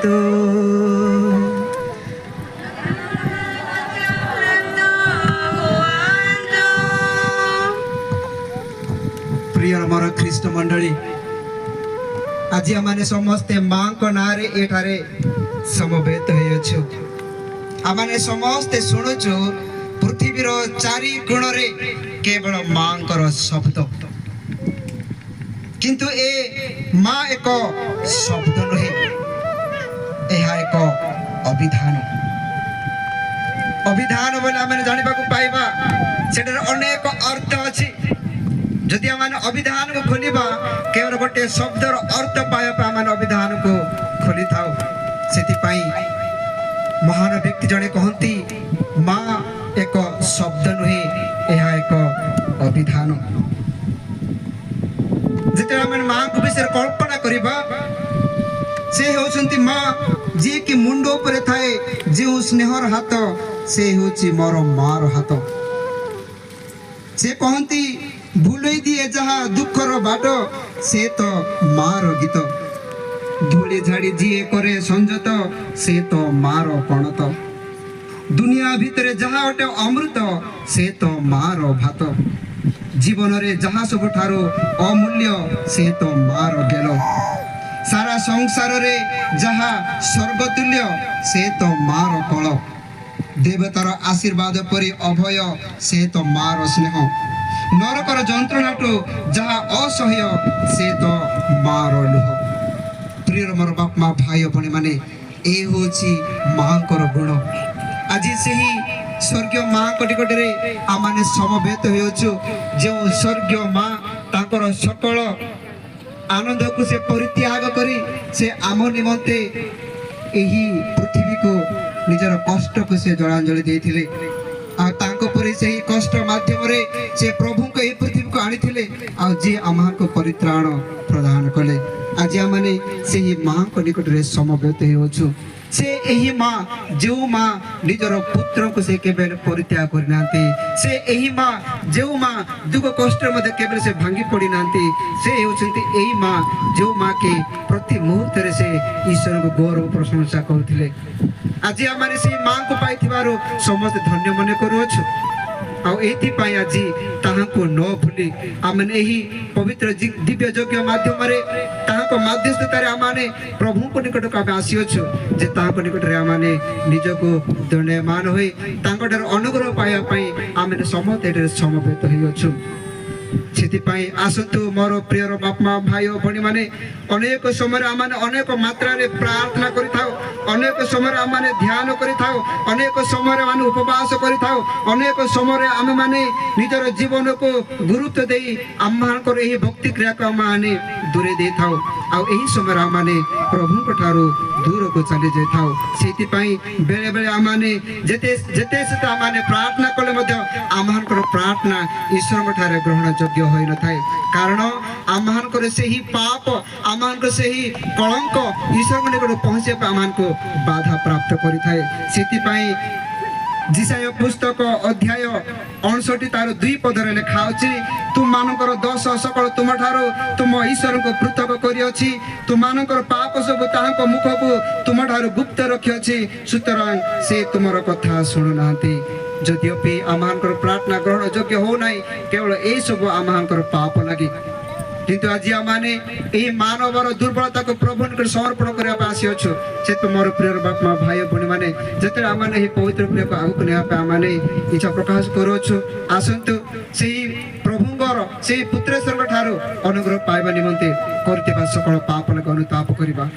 ହୁଅନ୍ତୁ। प्रिय मोर ख्रीष्ट मंडली, आज आम समस्ते माँ को ना एठारे समवेत हो आमने समस्ते शुणुचु पृथ्वीर चारि गुण रे केवल माँ शब्द, किंतु ए माँ एक शब्द नुहे, यह एक अभिधान। अभिधान बोले आम जाना पाइबा सेटार अनेक अर्थ अच्छी। जदि आम अभिधान को खोलिबा केवल गोटे शब्दर अर्थ पाइबा आम अभिधान को खोली थाउ। सेतिपाई महान व्यक्ति जड़े कहती माँ एक शब्द नुहे, यह एक अभिधान। जिते आम माँ को विषय कल्पना करिबा से होचंती माँ जी कि मुंड उपरे थाए जो स्नेहर हाथ से होची मोर मार हाथ। से कहती भूलई दिए जहा दुखर बाट से तो मार गीत, धूली झाड़ी जीए करे संजत से तो मार पणत, दुनिया भितरे जहा गोटे अमृत से तो मार भात, जीवन रे जहा सब ठारो अमूल्य से तो मार गेल, सारा संसार रे जहा स्वर्गतुल्य से तो मार कल, देवतार आशीर्वाद परि अभय से तो मार स्नेह, नरकर जंत्रणाटू जहा असह्य से तो मार लुह। प्रिय मोर बाप माँ भाई भणी माने ए होची माँ गुण। आज से ही स्वर्गीय माँ कटिकटे रे आम समवेत हो जो स्वर्गीय माँ ताकर सकल आनंद को से परित्याग करी से आम निमंते यही पृथ्वी को निजर कष्ट को से जलांजलि देथिले। से कष्ट माध्यम रे से प्रभु को यही पृथ्वी को आनी आ जी आम को परित्राण प्रदान कले। आज आमने से ही माँ को निकट रे समवेत हो से यही माँ जो माँ निजर पुत्र को से केवल परित्याग करना, से यही माँ जो माँ दुख कष्ट मध्य केवल से भांगी पड़ी ना, से होचंती यही माँ जो माँ के प्रति मुहूर्त से ईश्वर को गौरव प्रशंसा करथिले। आज आम से माँ को पाई समस्त धन्य मन करुअछु। आईपाई आज ताहाको न भूली आमने यही पवित्र दिव्य यज्ञ माध्यम मध्यस्थतार आमने प्रभु को निकट को आसीअछु जे ताहाको निकट रे आमने निजको दंडमान होई तांकर अनुग्रह पाया पाई आमने समस्त एटे समवेत होइअछु। सेतिपाई आसतु मोर प्रिय बाप माँ भाई भणी माने अनेक समय आम अनेक मात्रा रे प्रार्थना करि थाउ, अनेक समय आम ध्यान करि थाउ, अनेक समय आम उपवास करि थाउ, अनेक समय आम माने निजर जीवन को गुरुत्व देई आमहर एही भक्ति क्रिया को आम दूरे दे थाउ। आ एही समय आम प्रभु को ठारो दूर को चली जाई थाउ। सेतिपाई बेले बेले आम जेते जेते से आम प्रार्थना कले मध्य आमहर प्रार्थना ईश्वर को ठारे ग्रहण योग्य होई न थाए, कारण आमहर से ही पाप आमहर से ही कलंक ईश्वर को निकट पहुंचे आमहर को बाधा प्राप्त करि थाए। सेतिपाई जिसाय पुस्तक अध्याय 59 तार 2 पद रे लिखा अछि, तुम मानकर दोष सकल तुम ठारो तुम ईश्वर को पृथक करि अछि, तुम मानकर पाप सब ताहाको मुख को तुम ठारो गुप्त रखि अछि, सुतरां से तुमर कथा सुनु नांती। यद्यपि आमहर प्रार्थना ग्रहण योग्य हो नाई केवल ए सब आमहर पाप लगी, किंतु आज आमने यही मानवर दुर्बलता को प्रभु निकट समर्पण करने आसीअछु। से तो मोर प्रिय बाप माँ भाई भणी माने जते आमने ही पवित्र प्रिय को आगु ने आमने इच्छा प्रकाश करूछु। आसंतु सेही प्रभुंगर सेही पुत्रेश्वर ठारो अनुग्रह पाइबा निमंते करथिबा सकल पाप लग अनुताप करिबा।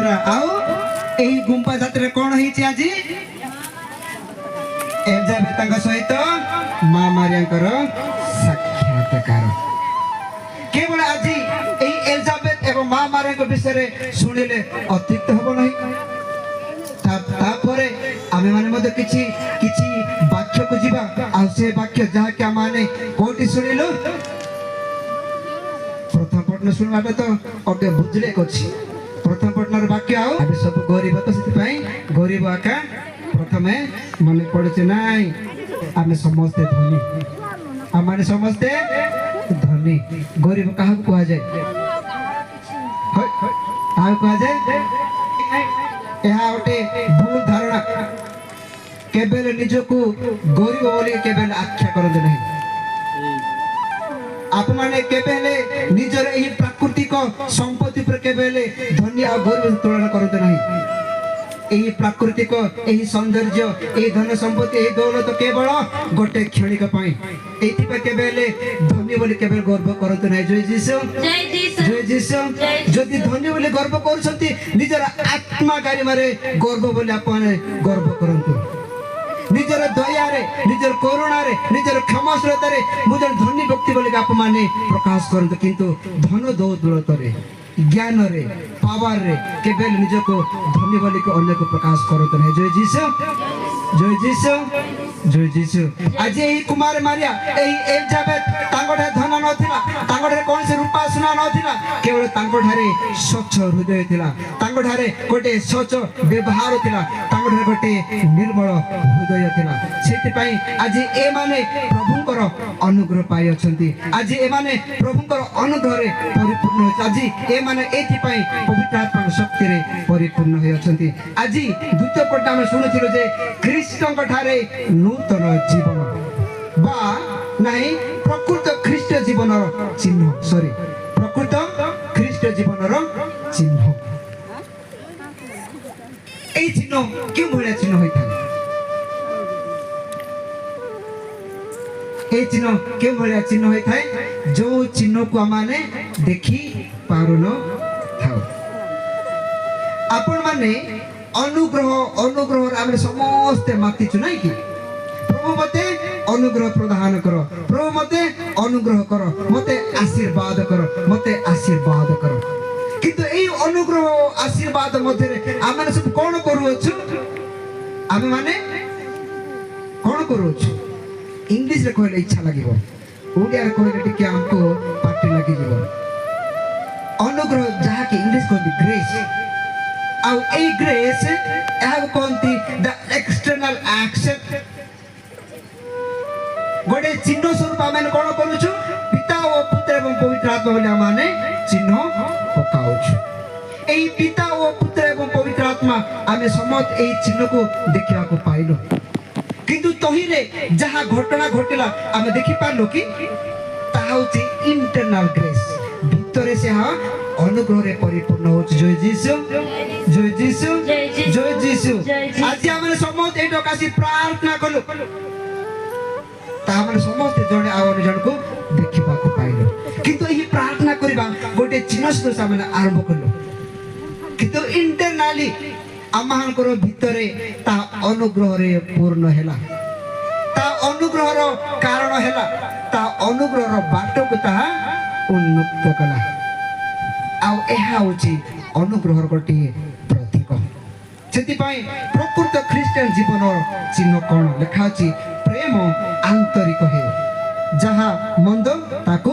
ଯାତ୍ରା ଆଉ ଏହି ଗୁମ୍ଫା ଯାତ୍ରା କଣ ହେଇଛି ଆଜି ଏଲିଜାବେଥଙ୍କ ସହିତ ମା ମାରିଆଙ୍କର ସାକ୍ଷାତକାର କେବଳ ଆଜି ଏହି ଏଲିଜାବେଥ ଏବଂ ମା ମାରିଆଙ୍କ ବିଷୟରେ ଶୁଣିଲେ ଅତିରିକ୍ତ ହେବ ନାହିଁ ତାପରେ ଆମେ ମାନେ ମଧ୍ୟ କିଛି କିଛି ବାକ୍ୟକୁ ଯିବା ଆଉ ସେ ବାକ୍ୟ ଯାହାକି ଆମେ କୋଉଠି ଶୁଣିଲୁ ପ୍ରଥମ ପଟନ ଶୁଣିବାଟା ତ ଅଟେ ବୁଝିଲେ ଅଛି ପ୍ରଥମ ପଟନର ବାକ୍ୟ ଆଉ ଆମେ ସବୁ ଗରିବ ତ ସେଥିପାଇଁ ଗରିବ ଆକା ପ୍ରଥମେ ମନେ ପଡୁଛି ନାଇଁ ଆମେ ସମସ୍ତେ ଧନୀ ଆମେ ସମସ୍ତେ ଧନୀ ଗରିବ କାହାକୁ କୁହାଯାଏ କାହାକୁ କୁହାଯାଏ ଏହା ଗୋଟେ ଭୁଲ ଧାରଣା କେବେ ନିଜକୁ ଗରିବ ବୋଲି କେବେ ଆଖ୍ୟା କରନ୍ତୁ ନାହିଁ ଆପଣମାନେ କେବେ ହେଲେ ନିଜର ଏହି ପ୍ରାକୃତିକ ସମ୍ପତ୍ତି ଉପରେ କେବେ ହେଲେ ଧନୀ ଆଉ ଗରିବ ତୁଳନା କରନ୍ତୁ ନାହିଁ ଏହି ପ୍ରାକୃତିକ ଏହି ସୌନ୍ଦର୍ଯ୍ୟ ଏହି ଧନ ସମ୍ପତ୍ତି ଏହି ଦୌଲତ କେବଳ ଗୋଟେ କ୍ଷଣିକ ପାଇଁ ଏଇଥିପାଇଁ କେବେ ହେଲେ ଧନୀ ବୋଲି କେବେ ଗର୍ବ କରନ୍ତୁ ନାହିଁ ଜୟ ଯୀଶୁ ଜୟ ଯୀଶୁ ଯଦି ଧନୀ ବୋଲି ଗର୍ବ କରୁଛନ୍ତି ନିଜର ଆତ୍ମା ଗାରିମାରେ ଗର୍ବ ବୋଲି ଆପଣ ଗର୍ବ କରନ୍ତୁ ନିଜର ଦୟାରେ ନିଜର କରୁଣାରେ ନିଜର କ୍ଷମାଶୀଳତାରେ ମୁଁ ଜଣେ ଧନୀ ବ୍ୟକ୍ତି ବୋଲି ଆପଣମାନେ ପ୍ରକାଶ କରନ୍ତୁ କିନ୍ତୁ ଧନ ଦୌଲତରେ ଜ୍ଞାନରେ ପାୱାରରେ କେବେ ନିଜକୁ ଧନୀ ବୋଲି ଅନ୍ୟକୁ ପ୍ରକାଶ କରନ୍ତୁ ନାହିଁ ଜୟ ଯୀଶୁ ଜୟ ଯୀଶୁ ଜୟ ଯୀଶୁ ଆଜି ଏହି କୁମାର ମାରିଆ ଏହି ଏଲିଜାବେଥ ତାଙ୍କଠାରେ ଧନ ନଥିଲା ତାଙ୍କଠାରେ କୌଣସି ରୂପା ସୁନା ନଥିଲା କେବଳ ତାଙ୍କଠାରେ ସ୍ୱଚ୍ଛ ହୃଦୟ ଥିଲା ତାଙ୍କଠାରେ ଗୋଟେ ସ୍ୱଚ୍ଛ ବ୍ୟବହାର ଥିଲା ତାଙ୍କଠାରେ ଗୋଟେ ନିର୍ମଳ ହୃଦୟ ଥିଲା ସେଥିପାଇଁ ଆଜି ଏମାନେ ପ୍ରଭୁଙ୍କର ଅନୁଗ୍ରହ ପାଇଅଛନ୍ତି ଆଜି ଏମାନେ ପ୍ରଭୁଙ୍କର ଅନୁଗ୍ରହରେ ପରିପୂର୍ଣ୍ଣ ହୋଇଛି ଆଜି ଏମାନେ ଏଥିପାଇଁ ପବିତ୍ର ଆତ୍ମାଙ୍କ ଶକ୍ତିରେ ପରିପୂର୍ଣ୍ଣ ହୋଇଅଛନ୍ତି ଆଜି ଦ୍ୱିତୀୟ ପଟ ଆମେ ଶୁଣୁଥିଲୁ ଯେ ଖ୍ରୀଷ୍ଟଙ୍କ ଠାରେ ନୂତନ ଜୀବନ ବା ନାହିଁ ପ୍ରକୃତ ଖ୍ରୀଷ୍ଟ ଜୀବନର ଚିହ୍ନ ପ୍ରକୃତ ଖ୍ରୀଷ୍ଟ ଜୀବନର ଚିହ୍ନ এই চিহ্ন কেউ ভଳିଆ চিহ୍ନ ହୋଇଥାଏ এই চিহ୍ନ କେଉଁ ଭଳିଆ ଚିହ୍ନ ହୋଇଥାଏ ଯୋଉ ଚିହ୍ନକୁ ଆମେ ଦେଖି ପାରୁନଥାଉ ଆପଣମାନେ ଅନୁଗ୍ରହରେ ଆମେ ସମସ୍ତେ ମାତିଛୁ ନାଇଁ କି ପ୍ରଭୁ ମତେ ଅନୁଗ୍ରହ ପ୍ରଦାନ କର ପ୍ରଭୁ ମତେ ଅନୁଗ୍ରହ କର ମତେ ଆଶୀର୍ବାଦ କର ମତେ ଆଶୀର୍ବାଦ କର କିନ୍ତୁ এই ଅନୁଗ୍ରହ ଆଶୀର୍ବାଦ ମଧ୍ୟରେ ଆମେ ସବୁ କଣ କରୁଅଛୁ ଆମେ ମାନେ କଣ କରୁଅଛୁ ଇଂଲିଶରେ କହିଲେ ଇଚ୍ଛା ଲାଗିବ ଓଡ଼ିଆରେ କହିଲେ ଟିକେ ଆମକୁ ପାଟି ଲାଗିଯିବ ଅନୁଗ୍ରହ ଯାହାକି ଇଂଲିଶ କହନ୍ତି ଗ୍ରେସ୍ ଆଉ এই ଗ୍ରେସ୍ ଏହାକୁ କହନ୍ତି ଦ ଏକ୍ସଟର୍ନାଲ ଆକ୍ସନ ଗୋଟେ ଚିହ୍ନ ସ୍ୱରୂପ ଆମେ କଣ କରୁଛୁ ପିତା ଓ ପୁତ୍ର ଏବଂ ପବିତ୍ର ଆତ୍ମା ବୋଲି ଆମେ ଚିହ୍ନ ପକାଉଛୁ এই পিতা ও পুত্র এবং পবিত্র আত্মা আমি সমস্ত এই চিহ্নକୁ ଦେଖିବାକୁ ପାଇଲୁ কিন্তু তহিরে যাহা ঘটনা ঘটিলা আমি দেখি পারলো কি তাহা হচ্ছে ইন্টারনাল গ্রেস ভিতরে সে অনুগ্রহে পরিপূর্ণ হচ্ছে জয় যিশু জয় যিশু জয় যিশু আজ আমরা সমস্ত এই ডকাসি প্রার্থনা কলু তাহা মানে সমস্ত জনে আর জনকু দেখিବାକୁ পাইলু কিন্তু এই প্রার্থনা করিবা গোটে চিহ্ন সহ আমি আরম্ভ কলু কিন্তু ইন্টারনালি আমাଙ୍କର ଭିତରେ ତା ଅନୁଗ୍ରହରେ ପୂର୍ଣ୍ଣ ହେଲା ତା ଅନୁଗ୍ରହର କାରଣ ହେଲା ତା ଅନୁଗ୍ରହର ବାଟକୁ ତାହା ଉନ୍ମୁକ୍ତ କଲା ଆଉ ଏହା ହେଉଛି ଅନୁଗ୍ରହର ଗୋଟିଏ ପ୍ରତୀକ ସେଥିପାଇଁ ପ୍ରକୃତ ଖ୍ରୀଷ୍ଟିଆନ ଜୀବନର ଚିହ୍ନ କ'ଣ ଲେଖା ଅଛି ପ୍ରେମ ଆନ୍ତରିକ ହେଉ ଯାହା ମନ୍ଦ ତାକୁ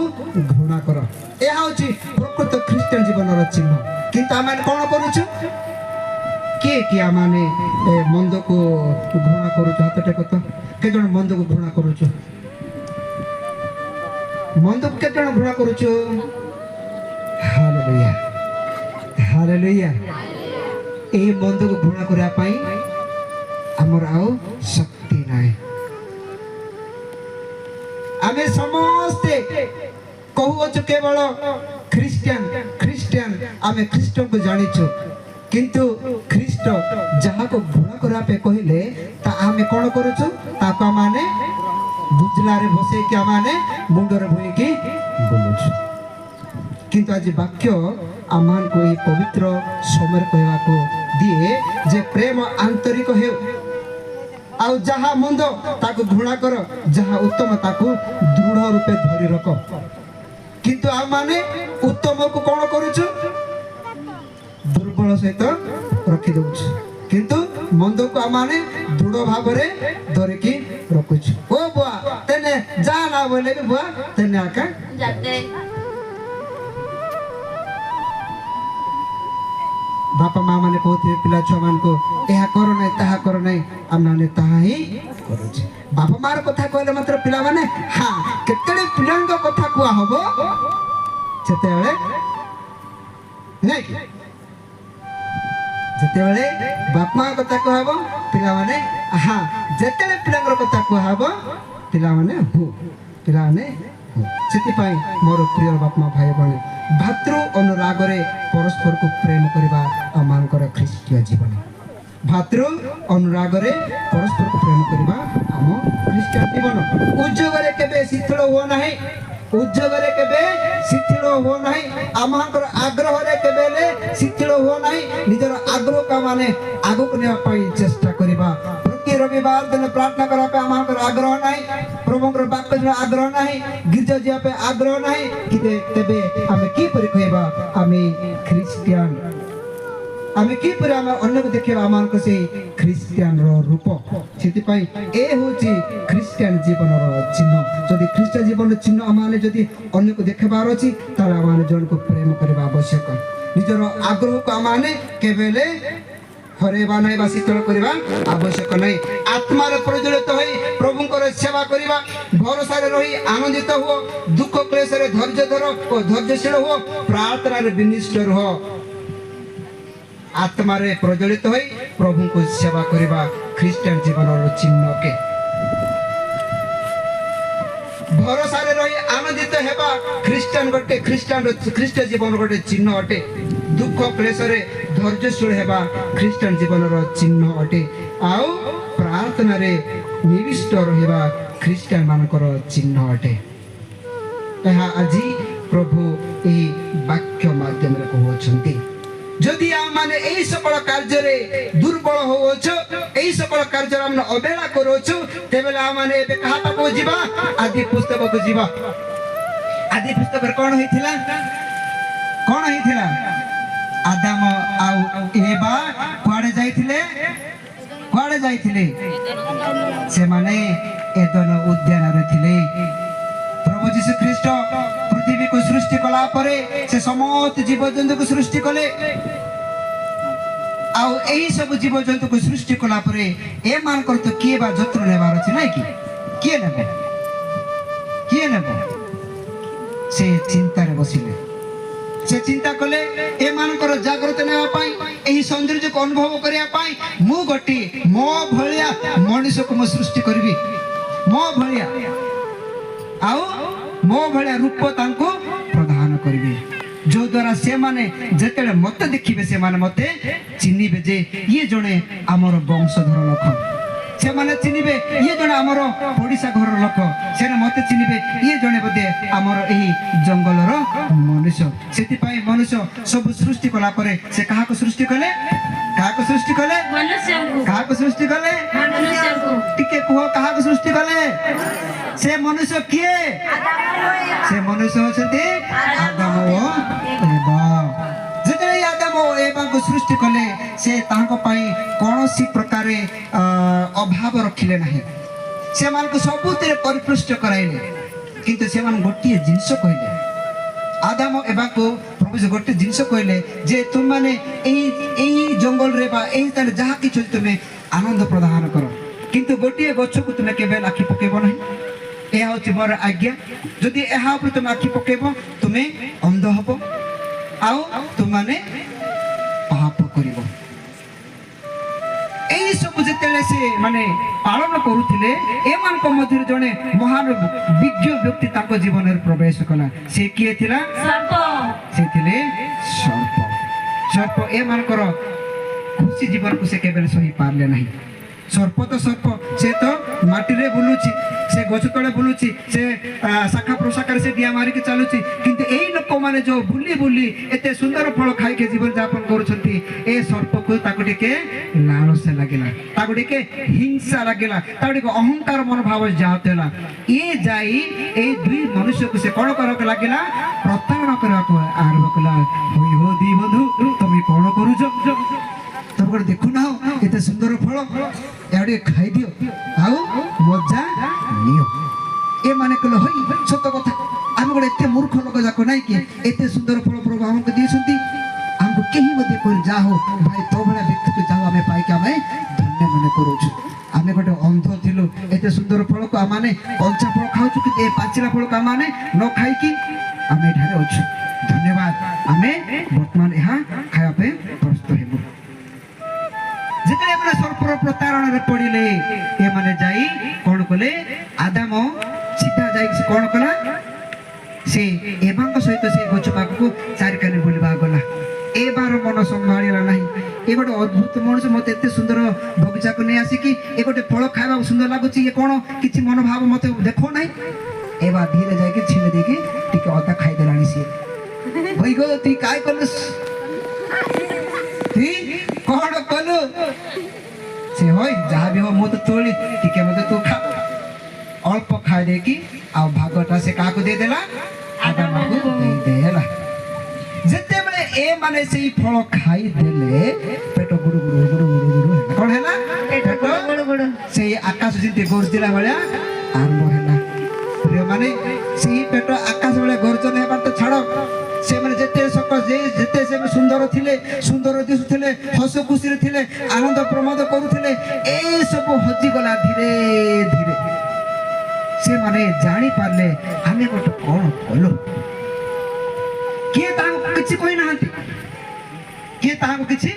ଘୃଣା କର ଏହା ହେଉଛି ପ୍ରକୃତ ଖ୍ରୀଷ୍ଟିଆନ ଜୀବନର ଚିହ୍ନ କିନ୍ତୁ ଆମେ କ'ଣ କରୁଛୁ କିଏ କିଏ ଆମେ ମନ୍ଦକୁ ଘୃଣା କରୁଛୁ ହାତ ଟେକ ତ କେତେ ଜଣ ମନ୍ଦକୁ ଘୃଣା କରୁଛୁ ମନ୍ଦକୁ କେତେ ଜଣ ଘୃଣା କରୁଛୁ ହାଲେଲୁୟା ହାଲେଲୁୟା ଏହି ମନ୍ଦକୁ ଘୃଣା କରିବା ପାଇଁ ଆମର ଆଉ ଶକ୍ତି ନାହିଁ ଆମେ ସମସ୍ତେ କହୁଅଛୁ କେବଳ ଖ୍ରୀଷ୍ଟିଆନ ଆମେ ଖ୍ରୀଷ୍ଟଙ୍କୁ ଜାଣିଛୁ କିନ୍ତୁ ଖ୍ରୀଷ୍ଟ ଯାହାକୁ ଘୃଣା କରିବା ପାଇଁ କହିଲେ ତା ଆମେ କ'ଣ କରୁଛୁ ତାକୁ ଆମେ ବୁଝିଲାରେ ବସେଇକି ଆମେ ମୁଣ୍ଡରେ ଭୁଇଁକି ବୁଲୁଛୁ କିନ୍ତୁ ଆଜି ବାକ୍ୟ ଆମମାନଙ୍କୁ ଏହି ପବିତ୍ର ସମୟରେ କହିବାକୁ ଦିଏ ଯେ ପ୍ରେମ ଆନ୍ତରିକ ହେଉ, ଆଉ ଯାହା ମନ୍ଦ ତାକୁ ଘୃଣା କର, ଯାହା ଉତ୍ତମ ତାକୁ ଦୃଢ଼ ରୂପେ ଧରି ରଖ। କିନ୍ତୁ ଆମମାନେ ଉତ୍ତମକୁ କ'ଣ କରୁଛୁ? ଦୁର୍ବଳ ସହିତ ରଖିଦେଉଛୁ, କିନ୍ତୁ ମନ୍ଦକୁ ଆମମାନେ ଦୃଢ଼ ଭାବରେ ଧରିକି ରଖୁଛୁ। ଓ ବୁଆ ତେନେ ଯା ନା ବୋଲେ ବି ବୁଆ ତେନେ ଆକା ବାପା ମା ମାନେ କହୁଥିବେ ପିଲା ଛୁଆ ମାନଙ୍କୁ ଏହା କର ନାହିଁ ତାହା କର ନାହିଁ, ଆମମାନେ ତାହା ହିଁ କରୁଛେ। ବାପା ମାର କଥା କହିଲେ ମାତ୍ର ପିଲାମାନେ ହଁ, କେତେବେଳେ ପିଲାଙ୍କ କଥା କୁହା ହବ ସେତେବେଳେ ନାଇଁ, ଯେତେବେଳେ ବାପା ମା କଥା କୁହାହବ ପିଲାମାନେ ହଁ, ଯେତେବେଳେ ପିଲାଙ୍କର କଥା କୁହାହବ ପିଲାମାନେ ପିଲାମାନେ ସେଥିପାଇଁ ମୋର ପ୍ରିୟ ବାପା ମା ଭାଇ ଭଉଣୀ, ଭାତୃ ଅନୁରାଗରେ ପରସ୍ପରକୁ ପ୍ରେମ କରିବା ଆମମାନଙ୍କର ଖ୍ରୀଷ୍ଟୀୟ ଜୀବନ। ଭାତୃ ଅନୁରାଗରେ ପରସ୍ପରକୁ ପ୍ରେମ କରିବା ଆମ ଖ୍ରୀଷ୍ଟୀୟ ଜୀବନ। ଉଦ୍యోଗରେ କେବେ ଶିଥିଳ ହୁଅ ନାହିଁ, ଉଦ୍యోଗରେ କେବେ ଶିଥିଳ ହୁଅ ନାହିଁ, ଆମମାନଙ୍କର ଆଗ୍ରହରେ କେବେ ହେଲେ ଶିଥିଳ ହୁଅ ନାହିଁ। ନିଜର ଆଗ୍ରହକୁ ମାନେ ଆଗକୁ ନେବା ପାଇଁ ଚେଷ୍ଟା କରିବା। ପ୍ରତି ରବିବାର ଦିନ ପ୍ରାର୍ଥନା କରିବା ପାଇଁ ଆମମାନଙ୍କର ଆଗ୍ରହ ନାହିଁ, ପ୍ରଭୁଙ୍କର ବାକ୍ୟ ଶୁଣିବା ଆଗ୍ରହ ନାହିଁ, ଗୀର୍ଜା ଯିବା ପାଇଁ ଆଗ୍ରହ ନାହିଁ, କିନ୍ତୁ ତେବେ ଆମେ କିପରି କହିବା ଆମେ ଖ୍ରୀଷ୍ଟିଆନ? ଆମେ କିପରି ଆମେ ଅନ୍ୟକୁ ଦେଖିବା ଆମମାନଙ୍କ ସେଇ ଖ୍ରୀଷ୍ଟିଆନର ରୂପ? ସେଥିପାଇଁ ଏ ହେଉଛି ଖ୍ରୀଷ୍ଟିଆନ ଜୀବନର ଚିହ୍ନ। ଯଦି ଖ୍ରୀଷ୍ଟ ଜୀବନର ଚିହ୍ନ ଆମମାନେ ଯଦି ଅନ୍ୟକୁ ଦେଖିବାର ଅଛି, ତାହେଲେ ଆମମାନେ ଜଣକୁ ପ୍ରେମ କରିବା ଆବଶ୍ୟକ। ନିଜର ଆଗ୍ରହକୁ ଆମମାନେ କେବେ ହେଲେ ହରେଇବା ନାହିଁ ବା ଶୀତଳ କରିବା ଆବଶ୍ୟକ ନାହିଁ। ଆତ୍ମାରେ ପ୍ରଜ୍ୱଳିତ ହୋଇ ପ୍ରଭୁଙ୍କର ସେବା କରିବା, ଭରସାରେ ରହି ଆନନ୍ଦିତ ହୁଅ, ଦୁଃଖ କ୍ଲେଶରେ ଧୈର୍ଯ୍ୟ ଧର ଓ ଧୈର୍ଯ୍ୟଶୀଳ ହୁଅ, ପ୍ରାର୍ଥନାରେ ବିନିଷ୍ଟ ରୁହ। ଆତ୍ମାରେ ପ୍ରଜ୍ୱଳିତ ହୋଇ ପ୍ରଭୁଙ୍କୁ ସେବା କରିବା ଖ୍ରୀଷ୍ଟିଆନ ଜୀବନର ଚିହ୍ନ ଅଟେ। ଭରସାରେ ରହି ଆନନ୍ଦିତ ହେବା ଖ୍ରୀଷ୍ଟ ଜୀବନ ଗୋଟେ ଚିହ୍ନ ଅଟେ। ଦୁଃଖ କ୍ଲେଶରେ ଧୈର୍ଯ୍ୟଶୀଳ ହେବା ଖ୍ରୀଷ୍ଟିଆନ ଜୀବନର ଚିହ୍ନ ଅଟେ। ଆଉ ପ୍ରାର୍ଥନାରେ ନିବିଷ୍ଟ ରହିବା ଖ୍ରୀଷ୍ଟିଆନ ମାନଙ୍କର ଚିହ୍ନ ଅଟେ। ଏହା ଆଜି ପ୍ରଭୁ ଏହି ବାକ୍ୟ ମାଧ୍ୟମରେ କହୁଅଛନ୍ତି। ଯଦି ଆମମାନେ ଏହି ସକଳ କାର୍ଯ୍ୟରେ ଦୁର୍ବଳ ହେଉଅଛୁ, ଏହି ସକଳ କାର୍ଯ୍ୟରେ ଆମେ ଅବହେଳା କରୁଅଛୁ, ତେବେ ଆମମାନେ ଏବେ କାହା ପାଖକୁ ଯିବା? ଆଦି ପୁସ୍ତକକୁ ଯିବା। ଆଦି ପୁସ୍ତକରେ କ'ଣ ହେଇଥିଲା? କ'ଣ ହେଇଥିଲା? ଆଦାମ ଆଉ ଏବା କୁଆଡେ ଯାଇଥିଲେ? କୁଆଡେ ଯାଇଥିଲେ? ସେମାନେ ଏଦନ ଉଦ୍ୟାନରେ ଥିଲେ। ପ୍ରଭୁ ଯୀଶୁ ଖ୍ରୀଷ୍ଟ ପୃଥିବୀକୁ ସୃଷ୍ଟି କଲା ପରେ ସେ ସମସ୍ତ ଜୀବଜନ୍ତୁକୁ ସୃଷ୍ଟି କଲେ। ଆଉ ଏହି ସବୁ ଜୀବଜନ୍ତୁକୁ ସୃଷ୍ଟି କଲା ପରେ ଏମାନଙ୍କର ତ କିଏ ବା ଯତ୍ନ ନେବାର ଅଛି ନାଇଁ କି? କିଏ ନେବ? କିଏ ନେବ? ସେ ଚିନ୍ତାରେ ବସିଲେ। ସେ ଚିନ୍ତା କଲେ ଏମାନଙ୍କର ଜାଗ୍ରତ ନେବା ପାଇଁ, ଏହି ସୌନ୍ଦର୍ଯ୍ୟକୁ ଅନୁଭବ କରିବା ପାଇଁ ମୁଁ ଗୋଟିଏ ମୋ ଭଳିଆ ମଣିଷକୁ ମୁଁ ସୃଷ୍ଟି କରିବି, ମୋ ଭଳିଆ, ଆଉ ମୋ ଭଳିଆ ରୂପ ତାଙ୍କୁ ପ୍ରଦାନ କରିବି, ଯୋଉ ଦ୍ୱାରା ସେମାନେ ଯେତେବେଳେ ମତେ ଦେଖିବେ ସେମାନେ ମତେ ଚିହ୍ନିବେ ଯେ ଇଏ ଜଣେ ଆମର ବଂଶଧର ଲୋକ। ସେମାନେ ଚିହ୍ନିବେ ଇଏ ଜଣେ ଆମର ପଡ଼ିଶା ଘରର ଲୋକ। ସେମାନେ ମତେ ଚିହ୍ନିବେ ଇଏ ଜଣେ ବୋଧେ ଆମର ଏହି ଜଙ୍ଗଲର ମନୁଷ୍ୟ। ସେଥିପାଇଁ ମନୁଷ୍ୟ ସବୁ ସୃଷ୍ଟି କଲା ପରେ ସେ କାହାକୁ ସୃଷ୍ଟି କଲେ? କାହାକୁ ସୃଷ୍ଟି କଲେ? କାହାକୁ ସୃଷ୍ଟି କଲେ? ଟିକେ କୁହ, କାହାକୁ ସୃଷ୍ଟି କଲେ? ସେ ମନୁଷ୍ୟ କିଏ? ସେ ମନୁଷ୍ୟ ଅଛନ୍ତି ଆଦାମ ଓ ଏବା। ଯେତେବେଳେ ଆଦାମ ଓ ଏବାଙ୍କୁ ସୃଷ୍ଟି କଲେ ସେ ତାଙ୍କ ପାଇଁ କୌଣସି ପ୍ରକାର ଅଭାବ ରଖିଲେ ନାହିଁ। ସେମାନଙ୍କୁ ସବୁଥିରେ ପରିପୃଷ୍ଟ କରାଇଲେ। କିନ୍ତୁ ସେମାନେ ଗୋଟିଏ ଜିନିଷ କହିଲେ, ଆଦାମ ଏବାକୁ ପ୍ରଭୁ ଗୋଟେ ଜିନିଷ କହିଲେ ଯେ ତୁମମାନେ ଏହି ଜଙ୍ଗଲରେ ବା ଏହି ସ୍ଥାନରେ ଯାହା କିଛି ଅଛି ତୁମେ ଆନନ୍ଦ ପ୍ରଦାନ କର, କିନ୍ତୁ ଗୋଟିଏ ଗଛକୁ ତୁମେ କେବେ ଆଖି ପକେଇବ ନାହିଁ। ଏହା ହେଉଛି ମୋର ଆଜ୍ଞା। ଯଦି ଏହା ଉପରେ ତୁମେ ଆଖି ପକେଇବ ତୁମେ ଅନ୍ଧ ହବ, ଆଉ ତୁମମାନେ ପାପ କରିବ। এই ସବୁ ଯେତେବେଳେ ସେ ମାନେ ପାଳନ କରୁଥିଲେ, ଏମାନଙ୍କ ମଧ୍ୟରେ ଜଣେ ମହାନ ବିଜ୍ଞ ବ୍ୟକ୍ତି ତାଙ୍କ ଜୀବନରେ ପ୍ରବେଶ କଲା। ସେ କିଏ ଥିଲା? ସର୍ପ। ସେ ଥିଲେ ସର୍ପ। ସର୍ପ ଏମାନଙ୍କର ଖୁସି ଜୀବନକୁ ସେ କେବେ ସହି ପାରିଲେ ନାହିଁ। ସର୍ପ ତ ସର୍ପ, ସେ ତ ମାଟିରେ ବୁଲୁଛି, ସେ ଗଛ ତଳେ ବୁଲୁଛି, ସେ ଶାଖା ପ୍ରଶାଖାରେ ସେ ଡିଆ ମାରିକି ଚାଲୁଛି, କିନ୍ତୁ ଏଇ ଲୋକମାନେ ଯୋଉ ବୁଲି ବୁଲି ଏତେ ସୁନ୍ଦର ଫଳ ଖାଇକି ଜୀବନ ଯାପନ କରୁଛନ୍ତି, ଏ ସର୍ପକୁ ତାକୁ ଟିକେ ଲାଳସ ଲାଗିଲା, ତାକୁ ଟିକେ ହିଂସା ଲାଗିଲା, ତାକୁ ଟିକେ ଅହଙ୍କାର ମନୋଭାବ ଯାଉଥିଲା। ଇଏ ଯାଇ ଏଇ ଦୁଇ ମନୁଷ୍ୟକୁ ସେ କଣ କରିବାକୁ ଲାଗିଲା? ପ୍ରତାରଣା କରିବାକୁ ଆରମ୍ଭ କଲା। ହୋଇ ହୋ ଦି ବନ୍ଧୁ, ତମେ କଣ କରୁଛ? ତମେ ଗୋଟେ ଦେଖୁନା ଏତେ ସୁନ୍ଦର ଫଳ, ଏହା ଟିକେ ଖାଇଦିଅ ଆଉ ମଜା ନିଅ। ଏମାନେ କହିଲେ ହଇ ସତ କଥା, ଆମେ ଗୋଟେ ଏତେ ମୂର୍ଖ ଲୋକ ଯାକ ନାଇଁ କି ଏତେ ସୁନ୍ଦର ଫଳ ପ୍ରଭୁ ଆମକୁ ଦେଇଛନ୍ତି, ଆମକୁ କେହି ମଧ୍ୟ କହିଲେ ଯାହା ହଉ ଭାଇ ତୋ ଭଳିଆ ବ୍ୟକ୍ତିକୁ ଯାହା ଆମେ ପାଇକି ଆମେ ଧନ୍ୟ ମନେ କରୁଛୁ। ଆମେ ଗୋଟେ ଅନ୍ଧ ଥିଲୁ, ଏତେ ସୁନ୍ଦର ଫଳକୁ ଆମେ କଞ୍ଚା ଫଳ ଖାଉଛୁ, କିନ୍ତୁ ଏ ପାଚିଲା ଫଳକୁ ଆମେ ନ ଖାଇକି ଆମେ ଏଠାରେ ଅଛୁ। ଧନ୍ୟବାଦ, ଆମେ ବର୍ତ୍ତମାନ ଏହା ଖାଇବା ପାଇଁ ପ୍ରସ୍ତୁତ ହେବୁ। ଯେତେବେଳେ ଏମାନେ ସର୍ପର ପ୍ରତାରଣାରେ ପଡ଼ିଲେ, ଏମାନେ ଯାଇ କଣ କଲେ? ଆଦାମ ସିଧା ଯାଇକି କଣ କଲା? ସେ ଏବାଙ୍କ ସହିତ ସେ ଗଛ ପାଖକୁ ଚାରିକାନି ବୁଲିବା ଗଲା। ଏବାର ମନ ସମ୍ଭାଳିଲା ନାହିଁ। ଏ ଗୋଟେ ଅଦ୍ଭୁତ ମଣିଷ ମତେ ଏତେ ସୁନ୍ଦର ବଗିଚାକୁ ନେଇ ଆସିକି ଏ ଗୋଟେ ଫଳ ଖାଇବାକୁ ସୁନ୍ଦର ଲାଗୁଛି, ଇଏ କଣ କିଛି ମନୋଭାବ ମତେ ଦେଖାଉ ନାହିଁ। ଏବା ଧୀରେ ଯାଇକି ଛିଣ୍ଡି ଦେଇକି ଟିକେ ଅଦା ଖାଇଦେଲାଣି ସିଏ। ଭାଇ ଗো তুই কাই করলস? তুই কଣ কলু? সে হই যাহা বি হো মো তো তোলি টিকে মতে তু খা। অল্প খাই দেখি ଆଉ ଭାଗଟା ସେ କାହାକୁ ଦେଇଦେଲା? ଆଦାମକୁ ଦେଇଦେଲା। ଯେତେବେଳେ ଏମାନେ ସେଇ ଫଳ ଖାଇଦେଲେ, ପେଟ ଗୁଡୁ ଗୁଡୁ ଗୁଡୁ ଗୁଡୁ ଗୁଡୁ ହେଲା। କଣ ହେଲା? ସେଇ ଆକାଶ ଯେମିତି ଗର୍ଜିଲା ଭଳିଆ ଆରମ୍ଭ ହେଲା। ପ୍ରିୟମାନେ, ସେଇ ପେଟ ଆକାଶ ଭଳିଆ ଗର୍ଜନ ହେବାର ତ ଛାଡ, ସେମାନେ ଯେତେ ଯେତେ ସେ ସୁନ୍ଦର ଥିଲେ, ସୁନ୍ଦର ଦିଶୁଥିଲେ, ହସ ଖୁସିରେ ଥିଲେ, ଆନନ୍ଦ ପ୍ରମୋଦ କରୁଥିଲେ, ଏଇ ସବୁ ହଜିଗଲା ଧୀରେ ଧୀରେ। ସେମାନେ ଜାଣିପାରିଲେ ଆମେ ଗୋଟେ କଣ କଲୁ। କିଏ ତାଙ୍କୁ କିଛି କହିନାହାନ୍ତି, କିଏ ତାହାକୁ କିଛି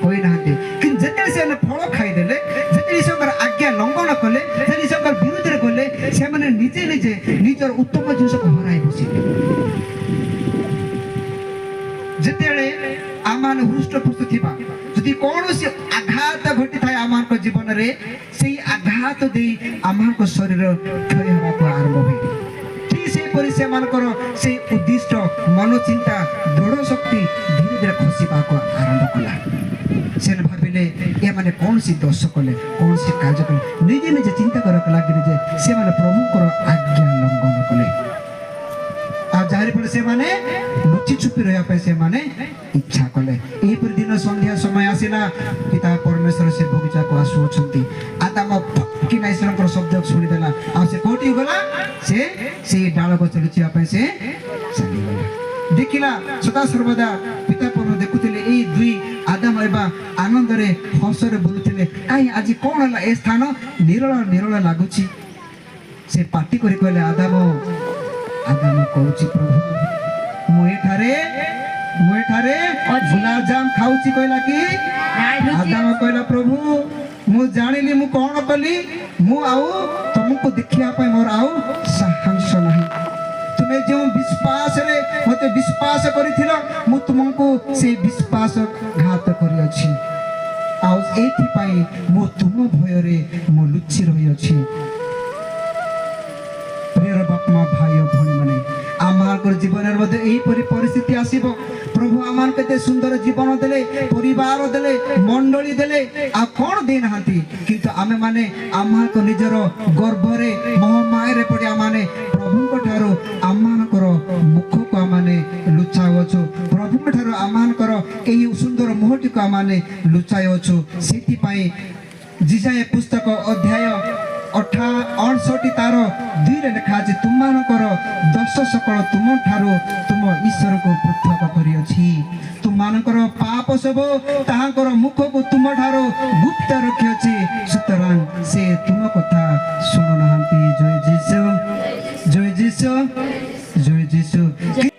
କହିନାହାନ୍ତି, କିନ୍ତୁ ଯେତେବେଳେ ସେମାନେ ଫଳ ଖାଇଦେଲେ, ଯେତେବେଳେ ସେଙ୍କର ଆଜ୍ଞା ଲଙ୍ଘନ କଲେ, ଯେତେବେଳେ ସେଙ୍କର ବିରୁଦ୍ଧରେ ଗଲେ, ସେମାନେ ନିଜେ ନିଜେ ନିଜର ଉତ୍ତମ ଜିନିଷକୁ ହରାଇ ବସିଲେ। ଯେତେବେଳେ ଆମମାନେ ହୃଷ୍ଟପୃଷ୍ଟ ଥିବା, ଯଦି କୌଣସି ଆଘାତ ଘଟିଥାଏ ଆମମାନଙ୍କ ଜୀବନରେ, ସେଇ ଆଘାତ ଦେଇ ଆମମାନଙ୍କ ଶରୀର କ୍ଷୟ ହେବାକୁ ଆରମ୍ଭ ହୁଏ। ଠିକ ସେହିପରି ସେମାନଙ୍କର ସେଇ ଉଦ୍ଦିଷ୍ଟ ମନୋଚିନ୍ତା ଦୃଢ଼ ଶକ୍ତି ଧୀରେ ଧୀରେ ଖସିବାକୁ ଆରମ୍ଭ କଲା। ସେମାନେ ଭାବିଲେ ଏମାନେ କୌଣସି ଦୋଷ କଲେ, କୌଣସି କାର୍ଯ୍ୟ କଲେ, ନିଜେ ନିଜେ ଚିନ୍ତା କରିବାକୁ ଲାଗିଲେ ଯେ ସେମାନେ ପ୍ରଭୁଙ୍କର ଆଜ୍ଞା ଲଙ୍ଘନ କଲେ। ଆଉ ଯାହାରି ଫଳରେ ସେମାନେ ଲୁଚି ଛୁପି ରହିବା ପାଇଁ ସେମାନେ ଇଚ୍ଛା କଲେ। ଏହିପରି ଦିନ ସନ୍ଧ୍ୟା ସମୟ ଆସିଲା, ପିତା ପରମେଶ୍ୱର ସେ ବଗିଚାକୁ ଆସୁଅଛନ୍ତି। ଆଦାମ କିନା ଈଶ୍ୱରଙ୍କର ଶବ୍ଦ ଶୁଣିଦେଲା, ଆଉ ସେ କୋଉଠି ଗଲା? ସେ ସେଇ ଡାଳ ଗଛ ଲୁଚିବା ପାଇଁ ସେ ଚାଲିଗଲା। ଦେଖିଲା ସଦା ସର୍ବଦା ପିତା ପରମେଶ୍ୱର ଦେଖୁଥିଲେ ଏଇ ଦୁଇ ଆଦାମ ଏବା ଆନନ୍ଦରେ ହସରେ ବୁଲୁଥିଲେ। କାହିଁ ଆଜି କଣ ହେଲା? ଏ ସ୍ଥାନ ନିରଳ ନିରଳ ଲାଗୁଛି। ସେ ପାଟି କରି କହିଲେ, ଆଦାମ କହୁଛି ପ୍ରଭୁ, ମୁଁ ଏଠାରେ ଗୁଲାବଜାମ ଖାଉଛି କହିଲା କି? ଆଦାମ କହିଲା, ପ୍ରଭୁ ମୁଁ ଜାଣିଲି ମୁଁ କଣ କଲି, ମୁଁ ଆଉ ତମକୁ ଦେଖିବା ପାଇଁ ମୋର ଆଉ ସାହସ ନାହିଁ। ତୁମେ ଯେଉଁ ବିଶ୍ୱାସରେ ମତେ ବିଶ୍ୱାସ କରିଥିଲ, ମୁଁ ତୁମକୁ ସେଇ ବିଶ୍ୱାସ ଘାତ କରିଅଛି। ଆଉ ଏଇଥିପାଇଁ ମୁଁ ତୁମ ଭୟରେ ମୁଁ ଲୁଚି ରହିଅଛି। ପ୍ରିୟର ବାପା ଭାଇ ଓ ଭଉଣୀମାନେ, ଆମର ଜୀବନରେ ମଧ୍ୟ ଏହିପରି ପରିସ୍ଥିତି ଆସିବ। ପ୍ରଭୁ ଆମମାନଙ୍କୁ ଏତେ ସୁନ୍ଦର ଜୀବନ ଦେଲେ, ପରିବାର ଦେଲେ, ମଣ୍ଡଳୀ ଦେଲେ, ଆଉ କଣ ଦେଇନାହାନ୍ତି? କିନ୍ତୁ ଆମେମାନେ ଆମମାନଙ୍କ ନିଜର ଗର୍ଭରେ ମହାମାୟାରେ ପଡ଼ି ଆମମାନେ ପ୍ରଭୁଙ୍କ ଠାରୁ ଆମମାନଙ୍କର ମୁଖକୁ ଆମମାନେ ଲୁଚାଉଛୁ। ପ୍ରଭୁଙ୍କ ଠାରୁ ଆମମାନଙ୍କର ଏହି ସୁନ୍ଦର ମୁହଁଟିକୁ ଆମମାନେ ଲୁଚାଉଛୁ। ସେଥିପାଇଁ ଜିସାୟା ପୁସ୍ତକ ଅଧ୍ୟାୟ 68 ତାର 2ରେ ଲେଖା ଅଛି, ତୁମମାନଙ୍କର ଦୋଷ ସକଳ ତୁମ ଠାରୁ ତୁମ ଈଶ୍ୱରକୁ ପୃଥକ କରିଅଛି। ତୁମମାନଙ୍କର ପାପ ସବୁ ତାହାଙ୍କର ମୁଖକୁ ତୁମ ଠାରୁ ଗୁପ୍ତ ରଖିଅଛି, ସୁତରାଂ ସେ ତୁମ କଥା ଶୁଣୁନାହାନ୍ତି। ଜୟ ଯୀଶୁ, ଜୟ ଯୀଶୁ, ଜୟ ଯୀଶୁ।